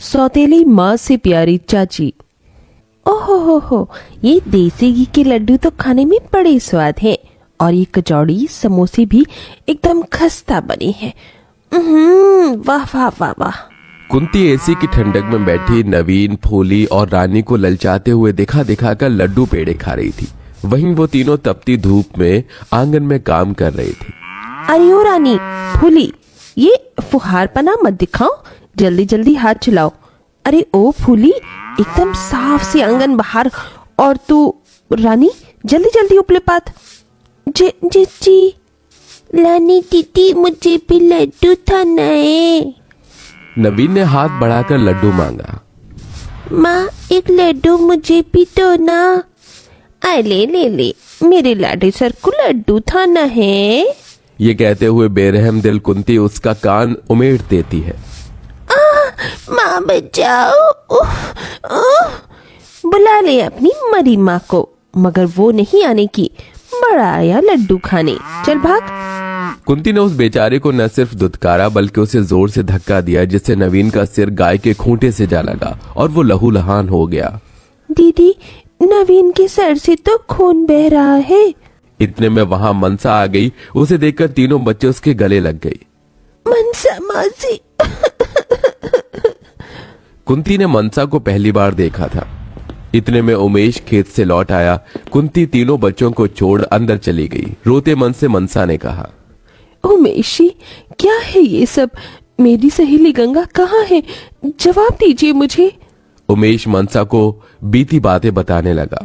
सौतेली माँ से प्यारी चाची। ओहो हो, ये देसी घी के लड्डू तो खाने में बड़े स्वाद हैं और ये कचौड़ी समोसे भी एकदम खस्ता बने हैं। वाह वाह वाह वाह। कुंती एसी की ठंडक में बैठी नवीन, फूली और रानी को ललचाते हुए दिखा दिखा कर लड्डू पेड़े खा रही थी। वहीं वो तीनों तपती धूप में आंगन में काम कर रही थी। अरे ओ रानी, फूली, ये फुहारपना मत दिखाओ, जल्दी जल्दी हाथ चलाओ। अरे ओ फूली, एकदम साफ से आंगन बाहर, और तू रानी जल्दी जल्दी उपले पात। जी रानी दीदी, मुझे भी लड्डू खाना है। नवीन ने हाथ बढ़ाकर लड्डू मांगा। माँ, एक लड्डू मुझे भी दो ना। ले ले ले, मेरे लाडे सर को लड्डू खाना है। ये कहते हुए बेरहम दिल कुंती उसका कान उमेड़ देती है। माँ बचाओ। बुला ले अपनी मरी माँ को, मगर वो नहीं आने की। बड़ा आया लड्डू खाने, चल भाग। कुंती ने उस बेचारे को न सिर्फ धुतकारा बल्कि उसे जोर से धक्का दिया, जिससे नवीन का सिर गाय के खूंटे से जा लगा और वो लहूलुहान हो गया। दीदी, नवीन के सर से तो खून बह रहा है। इतने में वहां मनसा आ गई। उसे देखकर तीनों बच्चे उसके गले लग गई। मनसा मौसी। कुंती ने मनसा को पहली बार देखा था। इतने में उमेश खेत से लौट आया। कुंती तीनों बच्चों को छोड़ अंदर चली गई। रोते मन से मनसा ने कहा, उमेशी, क्या है ये सब? मेरी सहेली गंगा कहाँ है? जवाब दीजिए मुझे। उमेश मनसा को बीती बातें बताने लगा।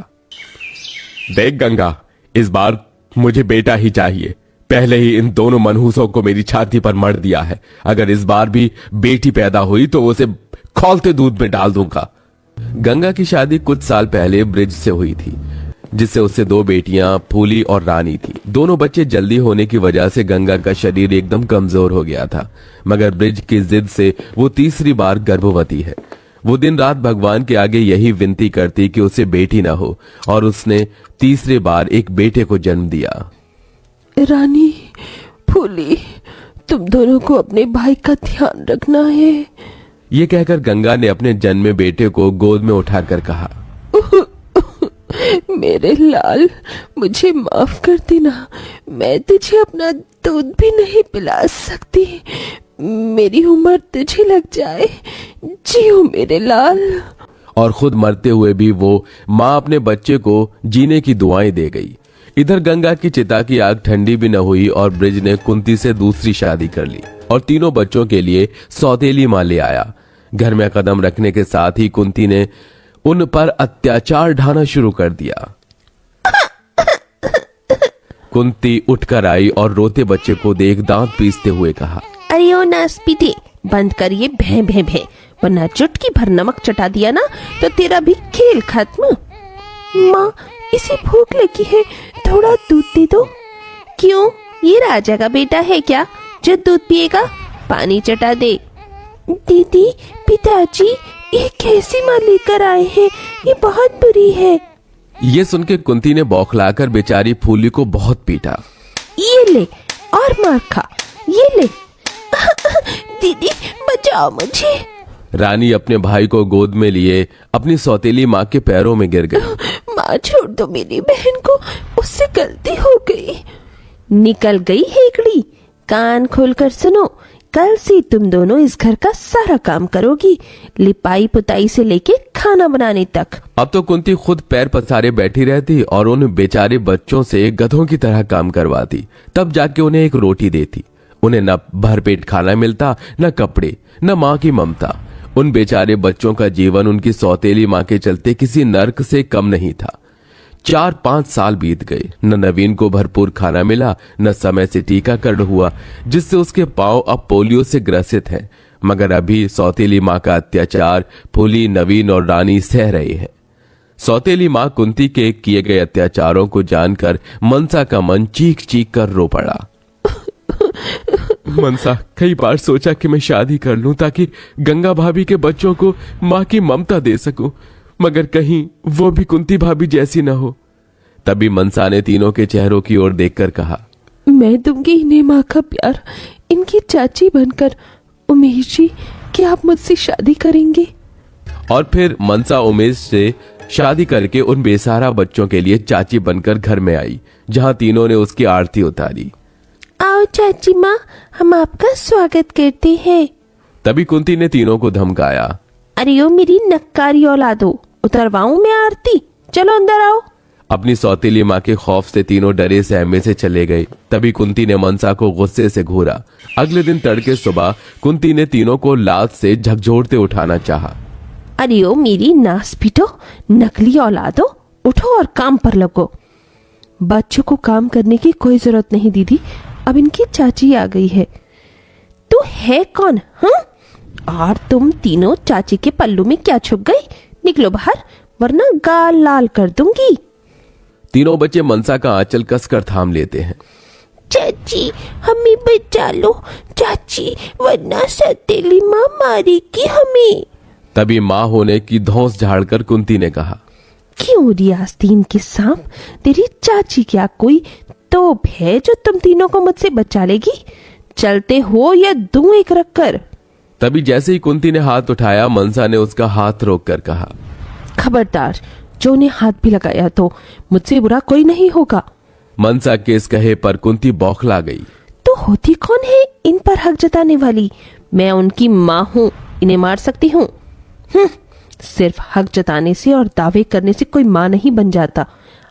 देख गंगा, इस बार मुझे बेटा ही चाहिए। पहले ही इन दोनों मनहूसों को मेरी छाती पर मर दिया है। अगर इस बार भी बेटी पैदा हुई तो उसे खौलते दूध में डाल दूंगा। गंगा की शादी कुछ साल पहले ब्रिज से हुई थी, जिससे उससे दो बेटियां फूली और रानी थी। दोनों बच्चे जल्दी होने की वजह से गंगा का शरीर एकदम कमजोर हो गया था, मगर ब्रिज की जिद से वो तीसरी बार गर्भवती है। वो दिन रात भगवान के आगे यही विनती करती कि उसे बेटी ना हो, और उसने तीसरी बार एक बेटे को जन्म दिया। रानी, फूली, तुम दोनों को अपने भाई का ध्यान रखना है। ये कहकर गंगा ने अपने जन्मे बेटे को गोद में उठाकर कहा, मेरे लाल, मुझे माफ कर देना। मैं तुझे अपना दूध भी नहीं पिला सकती। मेरी उम्र तुझे लग जाए। जियो मेरे लाल। और खुद मरते हुए भी वो माँ अपने बच्चे को जीने की दुआएं दे गई। इधर गंगा की चिता की आग ठंडी भी न हुई और ब्रिज ने कुंती से दूसरी शादी कर ली और तीनों बच्चों के लिए सौतेली माँ ले आया। घर में कदम रखने के साथ ही कुंती ने उन पर अत्याचार ढाना शुरू कर दिया। कुंती उठकर आई और रोते बच्चे को देख दांत पीसते हुए कहा, अरे ओ नासपीते, बंद करिए भे भे भे, वरना चुटकी भर नमक चटा दिया ना तो तेरा भी खेल खत्म। माँ, इसे भूख लगी है, थोड़ा दूध दे दो। क्यों, ये राजा का बेटा है क्या जो दूध पिएगा? पानी चटा दे। दीदी, पिताजी, ये कैसी माँ लेकर आए हैं? ये बहुत बुरी है। ये सुनकर कुंती ने बौखलाकर बेचारी फूली को बहुत पीटा। ये ले और मार खा, ये ले। दीदी, बचाओ मुझे। रानी अपने भाई को गोद में लिए अपनी सौतेली माँ के पैरों में गिर गई। माँ, छोड़ दो मेरी बहन को, उससे गलती हो गई। निकल गई हेकड़ी। कान खोलकर सुनो, कल से तुम दोनों इस घर का सारा काम करोगी, लिपाई पुताई से लेके खाना बनाने तक। अब तो कुंती खुद पैर पसारे बैठी रहती और उन बेचारे बच्चों से गधों की तरह काम करवाती, तब जाके उन्हें एक रोटी देती। उन्हें न भरपेट खाना मिलता, न कपड़े, न माँ की ममता। उन बेचारे बच्चों का जीवन उनकी सौतेली माँ के चलते किसी नर्क से कम नहीं था। 4-5 साल बीत गए, न नवीन को भरपूर खाना मिला, न समय से टीकाकरण हुआ, जिससे उसके पांव अब पोलियो से ग्रसित हैं। मगर अभी सौतेली माँ का अत्याचार फूली, नवीन और रानी सह रहे हैं। सौतेली माँ कुंती के किए गए अत्याचारों को जानकर मनसा का मन चीख चीख कर रो पड़ा। मनसा, कई बार सोचा कि मैं शादी कर लूं ताकि गंगा भाभी के बच्चों को माँ की ममता दे सकूं, मगर कहीं वो भी कुंती भाभी जैसी न हो। तभी मनसा ने तीनों के चेहरों की ओर देखकर कहा, मैं दूंगी इन्हें माँ का प्यार, इनकी चाची बनकर। उमेश जी, कि आप मुझसे शादी करेंगे? और फिर मनसा उमेश से शादी करके उन बेसहारा बच्चों के लिए चाची बनकर घर में आई, जहां तीनों ने उसकी आरती उतारी। आओ चाची माँ, हम आपका स्वागत करते हैं। तभी कुंती ने तीनों को धमकाया। अरे ओ मेरी नक्कारी औलादो, उतरवाऊं मैं आरती? चलो अंदर आओ। अपनी सौतेली माँ के खौफ से तीनों डरे सहमे से चले गए। तभी कुंती ने मनसा को गुस्से से घूरा। अगले दिन तड़के सुबह कुंती ने तीनों को लात से झकझोरते उठाना चाहा। अरे ओ मेरी नास पीटो, नकली औलादो, उठो और काम पर लगो। बच्चों को काम करने की कोई जरूरत नहीं दीदी, अब इनकी चाची आ गई है। तू है कौन? और तुम तीनों चाची के पल्लू में क्या छुप गई? निकलो बाहर, वरना गाल लाल कर दूंगी। तीनों बच्चे मनसा का आंचल कसकर थाम लेते हैं। चाची हमें बचा लो चाची, वरना सौतेली माँ मारेगी हमें। तभी माँ होने की धौंस झाड़कर कुंती ने कहा, क्यों रियास्तीन के सांप, तेरी चाची क्या कोई तोप है जो तुम तीनों को मुझसे बचा लेगी? चलते हो या दूं एक रखकर? तभी जैसे ही कुंती ने हाथ उठाया, मनसा ने उसका हाथ रोककर कहा, खबरदार, जो ने हाथ भी लगाया तो मुझसे बुरा कोई नहीं होगा। मनसा के इस कहे पर कुंती बौखला गई। तो होती कौन है इन पर हक जताने वाली? मैं उनकी माँ हूँ, इन्हें मार सकती हूँ? सिर्फ हक जताने से और दावे करने से कोई माँ नहीं बन जाता।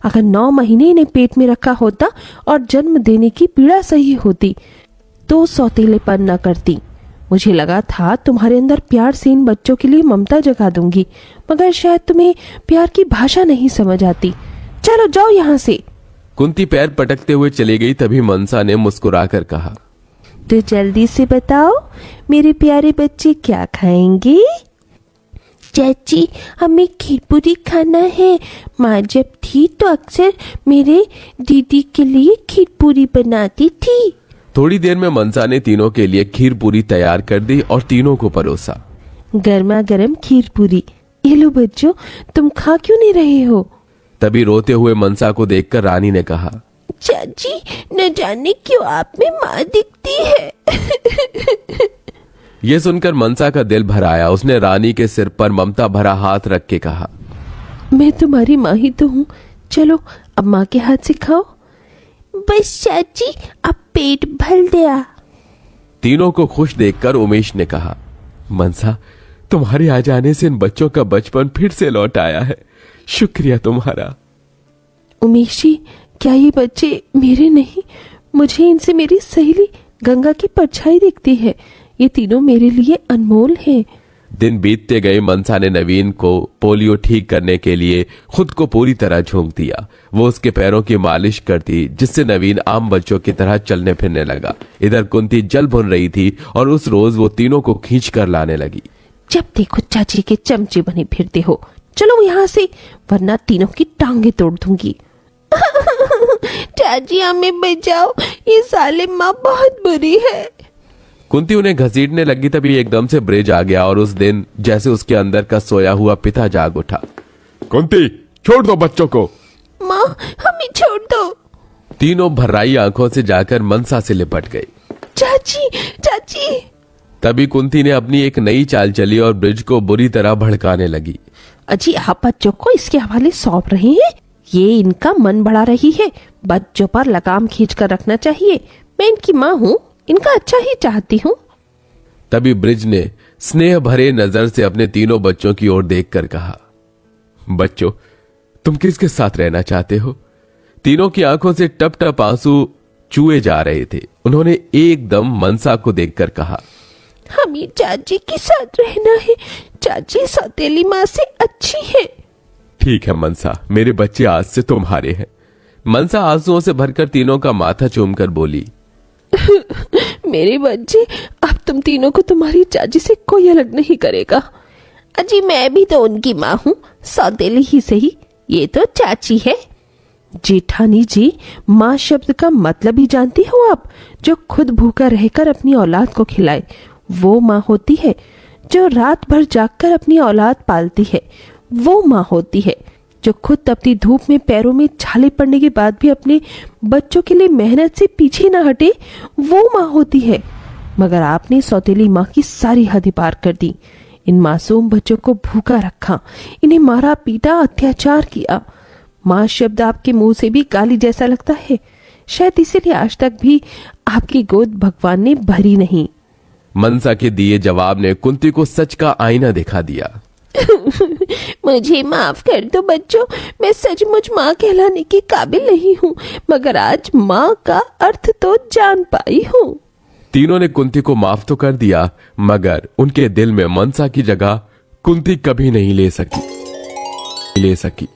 अगर 9 महीने इन्हें पेट में रखा होता और जन्म देने की पीड़ा सही होती तो सौतेलेपन न करती। मुझे लगा था तुम्हारे अंदर प्यार से इन बच्चों के लिए ममता जगा दूंगी, मगर शायद तुम्हें प्यार की भाषा नहीं समझ आती। चलो जाओ यहाँ से। कुंती पैर पटकते हुए चली गई। तभी मनसा ने मुस्कुराकर कहा, तो जल्दी से बताओ मेरे प्यारे बच्चे क्या खाएंगे? चाची हमें खीर पूरी खाना है। माँ जब थी तो अक्सर मेरे दीदी के लिए खीर पूरी बनाती थी। थोड़ी देर में मनसा ने तीनों के लिए खीर पूरी तैयार कर दी और तीनों को परोसा। गर्मा गर्म खीर पूरी, ये लो बच्चों, तुम खा क्यों नहीं रहे हो? तभी रोते हुए मनसा को देखकर रानी ने कहा, चाची न जाने क्यों आप में माँ दिखती है। यह सुनकर मनसा का दिल भर आया। उसने रानी के सिर पर ममता भरा हाथ रख के कहा, मैं तुम्हारी माँ ही तो हूँ, चलो अब माँ के हाथ से खाओ। बस चाची अब पेट भर गया। तीनों को खुश देखकर उमेश ने कहा, मनसा तुम्हारे आ जाने से इन बच्चों का बचपन फिर से लौट आया है, शुक्रिया तुम्हारा। उमेश जी, क्या ये बच्चे मेरे नहीं? मुझे इनसे मेरी सहेली गंगा की परछाई दिखती है। ये तीनों मेरे लिए अनमोल हैं। दिन बीतते गए। मनसा ने नवीन को पोलियो ठीक करने के लिए खुद को पूरी तरह झोंक दिया। वो उसके पैरों की मालिश करती, जिससे नवीन आम बच्चों की तरह चलने फिरने लगा। इधर कुंती जल भुन रही थी और उस रोज वो तीनों को खींच कर लाने लगी। जब देखो चाची के चमचे बने फिरते हो, चलो यहाँ से, वरना तीनों की टांगे तोड़ दूंगी। चाची हमें बचाओ, ये साले माँ बहुत बुरी है। कुंती उन्हें घसीटने लगी। तभी एकदम से ब्रिज आ गया और उस दिन जैसे उसके अंदर का सोया हुआ पिता जाग उठा। कुंती छोड़ दो बच्चों को। माँ हमें छोड़ दो। तीनों भर्राई आंखों से जाकर मनसा से लिपट गए। चाची चाची। तभी कुंती ने अपनी एक नई चाल चली और ब्रिज को बुरी तरह भड़काने लगी। अजी आप बच्चों को इसके हवाले सौंप रहे हैं? ये इनका मन बढ़ा रही है। बच्चों पर लगाम खींच कर रखना चाहिए। मैं इनकी माँ हूँ, इनका अच्छा ही चाहती हूँ। तभी ब्रिज ने स्नेह भरे नजर से अपने तीनों बच्चों की ओर देखकर कहा, बच्चों तुम किसके साथ रहना चाहते हो? तीनों की आंखों से टप टप आंसू चूए जा रहे थे। उन्होंने एकदम मनसा को देखकर कहा, हमें चाची के साथ रहना है। चाची सौतेली माँ से अच्छी है। ठीक है मनसा, मेरे बच्चे आज से तुम्हारे हैं। मनसा आंसुओं से भरकर तीनों का माथा चूमकर बोली, मेरे बच्चे, अब तुम तीनों को तुम्हारी चाची से कोई अलग नहीं करेगा। अजी मैं भी तो उनकी माँ हूँ, सौतेली ही सही, ये तो चाची है। जेठानी जी, माँ शब्द का मतलब ही जानती हो आप? जो खुद भूखा रहकर अपनी औलाद को खिलाए वो माँ होती है। जो रात भर जागकर अपनी औलाद पालती है वो माँ होती है। जो खुद तपती धूप में पैरों में छाले पड़ने के बाद भी अपने बच्चों के लिए मेहनत से पीछे ना हटे वो माँ होती है। मगर आपने सौतेली माँ की सारी हदें पार कर दी। इन मासूम बच्चों को भूखा रखा, इन्हें मारा पीटा, अत्याचार किया। माँ शब्द आपके मुंह से भी गाली जैसा लगता है, शायद इसीलिए आज तक भी आपकी गोद भगवान ने भरी नहीं। मनसा के दिए जवाब ने कुंती को सच का आईना दिखा दिया। मुझे माफ कर दो बच्चों, मैं सचमुच माँ कहलाने की काबिल नहीं हूँ, मगर आज माँ का अर्थ तो जान पाई हूँ। तीनों ने कुंती को माफ तो कर दिया, मगर उनके दिल में मनसा की जगह कुंती कभी नहीं ले सकी।